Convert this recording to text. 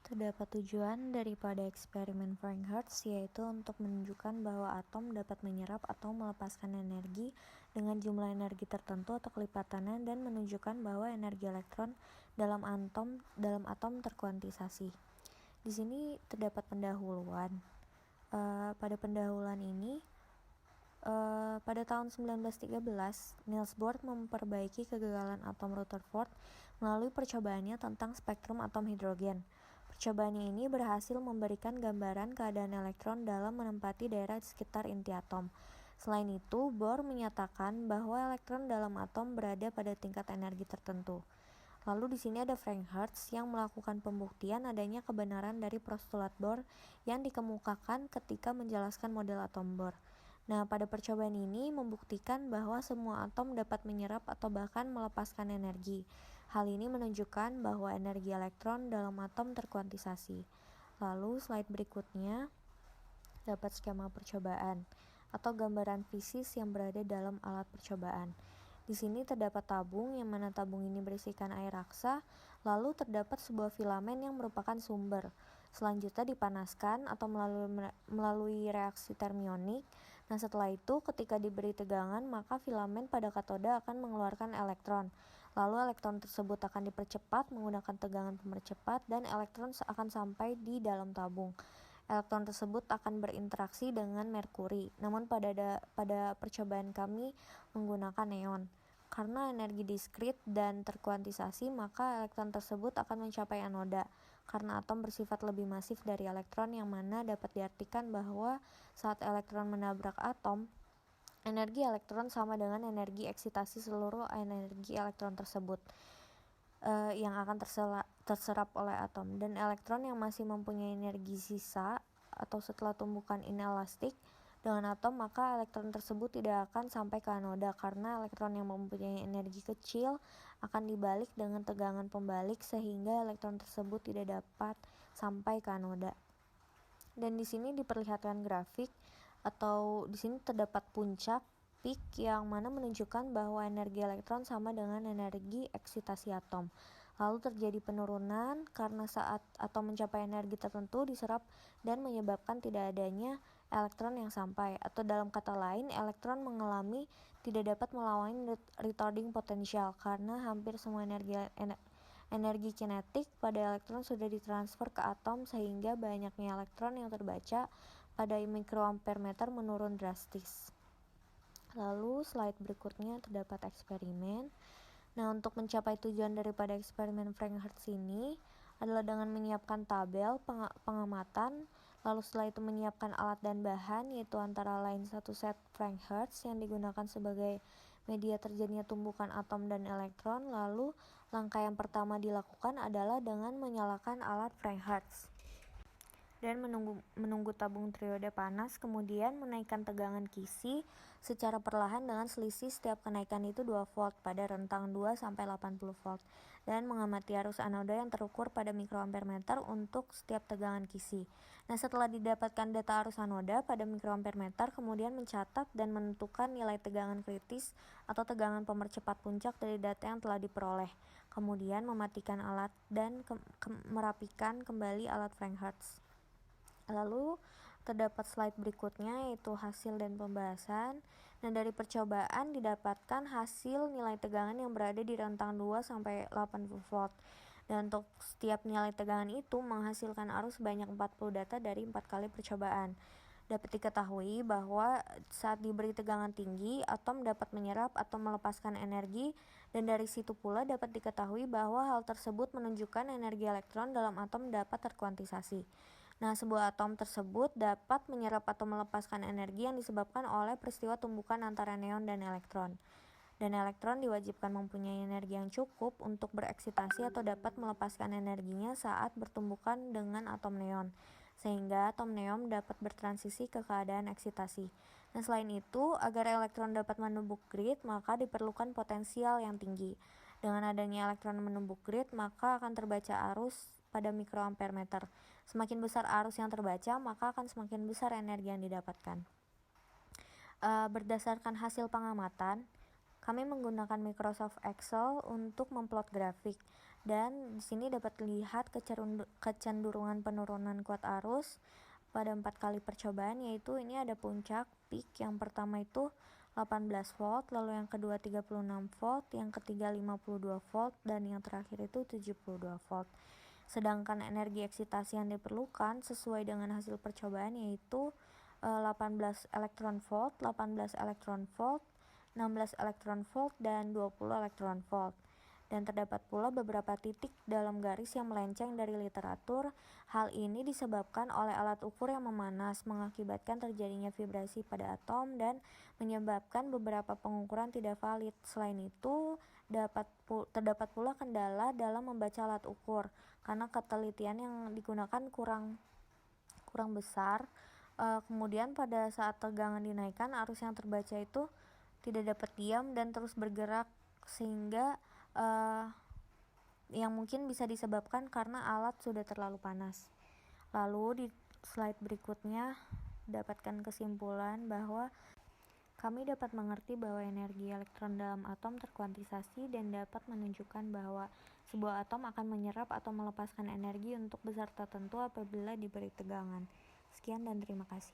Terdapat tujuan daripada eksperimen Frank Hertz yaitu untuk menunjukkan bahwa atom dapat menyerap atau melepaskan energi dengan jumlah energi tertentu atau kelipatannya dan menunjukkan bahwa energi elektron dalam atom terkuantisasi. Di sini terdapat pendahuluan. Pada pendahuluan ini pada tahun 1913, Niels Bohr memperbaiki kegagalan atom Rutherford melalui percobaannya tentang spektrum atom hidrogen. Percobaannya ini berhasil memberikan gambaran keadaan elektron dalam menempati daerah di sekitar inti atom. Selain itu, Bohr menyatakan bahwa elektron dalam atom berada pada tingkat energi tertentu. Lalu di sini ada Frank Hertz yang melakukan pembuktian adanya kebenaran dari postulat Bohr yang dikemukakan ketika menjelaskan model atom Bohr. Nah, pada percobaan ini membuktikan bahwa semua atom dapat menyerap atau bahkan melepaskan energi. Hal ini menunjukkan bahwa energi elektron dalam atom terkuantisasi. Lalu slide berikutnya dapat skema percobaan atau gambaran fisis yang berada dalam alat percobaan. Di sini terdapat tabung, yang mana tabung ini berisikan air raksa, lalu terdapat sebuah filamen yang merupakan sumber. Selanjutnya dipanaskan atau melalui reaksi termionik. Nah, setelah itu ketika diberi tegangan, maka filamen pada katoda akan mengeluarkan elektron. Lalu elektron tersebut akan dipercepat menggunakan tegangan pemercepat dan elektron akan sampai di dalam tabung. Elektron tersebut akan berinteraksi dengan merkuri. Namun pada percobaan kami menggunakan neon. Karena energi diskrit dan terkuantisasi, maka elektron tersebut akan mencapai anoda. Karena atom bersifat lebih masif dari elektron, yang mana dapat diartikan bahwa saat elektron menabrak atom, energi elektron sama dengan energi eksitasi seluruh energi elektron tersebut yang akan terserap oleh atom. Dan elektron yang masih mempunyai energi sisa atau setelah tumbukan inelastik dengan atom, maka elektron tersebut tidak akan sampai ke anoda karena elektron yang mempunyai energi kecil akan dibalik dengan tegangan pembalik sehingga elektron tersebut tidak dapat sampai ke anoda. Dan di sini diperlihatkan grafik atau di sini terdapat puncak peak yang mana menunjukkan bahwa energi elektron sama dengan energi eksitasi atom. Lalu terjadi penurunan karena saat atom mencapai energi tertentu diserap dan menyebabkan tidak adanya elektron yang sampai, atau dalam kata lain, elektron mengalami tidak dapat melawan retarding potential karena hampir semua energi kinetik pada elektron sudah ditransfer ke atom sehingga banyaknya elektron yang terbaca pada mikroampere-meter menurun drastis. Lalu slide berikutnya terdapat eksperimen. Nah, untuk mencapai tujuan daripada eksperimen Frank Hertz ini adalah dengan menyiapkan tabel pengamatan, lalu setelah itu menyiapkan alat dan bahan, yaitu antara lain satu set Frank Hertz yang digunakan sebagai media terjadinya tumbukan atom dan elektron. Lalu langkah yang pertama dilakukan adalah dengan menyalakan alat Frank Hertz dan menunggu tabung triode panas, kemudian menaikkan tegangan kisi secara perlahan dengan selisih setiap kenaikan itu 2 volt pada rentang 2 sampai 80 volt, dan mengamati arus anoda yang terukur pada mikroampere-meter untuk setiap tegangan kisi. Nah, setelah didapatkan data arus anoda pada mikroampere-meter, kemudian mencatat dan menentukan nilai tegangan kritis atau tegangan pemercepat puncak dari data yang telah diperoleh. Kemudian mematikan alat dan merapikan kembali alat Frank Hertz. Lalu terdapat slide berikutnya yaitu hasil dan pembahasan. Nah, dari percobaan didapatkan hasil nilai tegangan yang berada di rentang 2 sampai 80 volt. Dan untuk setiap nilai tegangan itu menghasilkan arus sebanyak 40 data dari 4 kali percobaan. Dapat diketahui bahwa saat diberi tegangan tinggi, atom dapat menyerap atau melepaskan energi, dan dari situ pula dapat diketahui bahwa hal tersebut menunjukkan energi elektron dalam atom dapat terkuantisasi. Nah, sebuah atom tersebut dapat menyerap atau melepaskan energi yang disebabkan oleh peristiwa tumbukan antara neon dan elektron. Dan elektron diwajibkan mempunyai energi yang cukup untuk bereksitasi atau dapat melepaskan energinya saat bertumbukan dengan atom neon, sehingga atom neon dapat bertransisi ke keadaan eksitasi. Nah, selain itu, agar elektron dapat menumbuk grid, maka diperlukan potensial yang tinggi. Dengan adanya elektron menumbuk grid, maka akan terbaca arus pada mikroampere-meter. Semakin besar arus yang terbaca, maka akan semakin besar energi yang didapatkan. Berdasarkan hasil pengamatan, kami menggunakan Microsoft Excel untuk memplot grafik. Dan di sini dapat lihat kecenderungan penurunan kuat arus pada 4 kali percobaan, yaitu ini ada puncak peak. Yang pertama itu 18 volt, lalu yang kedua 36 volt, yang ketiga 52 volt, dan yang terakhir itu 72 volt. Sedangkan energi eksitasi yang diperlukan sesuai dengan hasil percobaan yaitu 18 elektron volt, 18 elektron volt, 16 elektron volt, dan 20 elektron volt. Dan terdapat pula beberapa titik dalam garis yang melenceng dari literatur. Hal ini disebabkan oleh alat ukur yang memanas, mengakibatkan terjadinya vibrasi pada atom dan menyebabkan beberapa pengukuran tidak valid. Selain itu, terdapat pula kendala dalam membaca alat ukur, karena ketelitian yang digunakan kurang besar. Kemudian pada saat tegangan dinaikkan, arus yang terbaca itu tidak dapat diam dan terus bergerak, sehingga yang mungkin bisa disebabkan karena alat sudah terlalu panas. Lalu di slide berikutnya dapatkan kesimpulan bahwa kami dapat mengerti bahwa energi elektron dalam atom terkuantisasi dan dapat menunjukkan bahwa sebuah atom akan menyerap atau melepaskan energi untuk besar tertentu apabila diberi tegangan. Sekian dan terima kasih.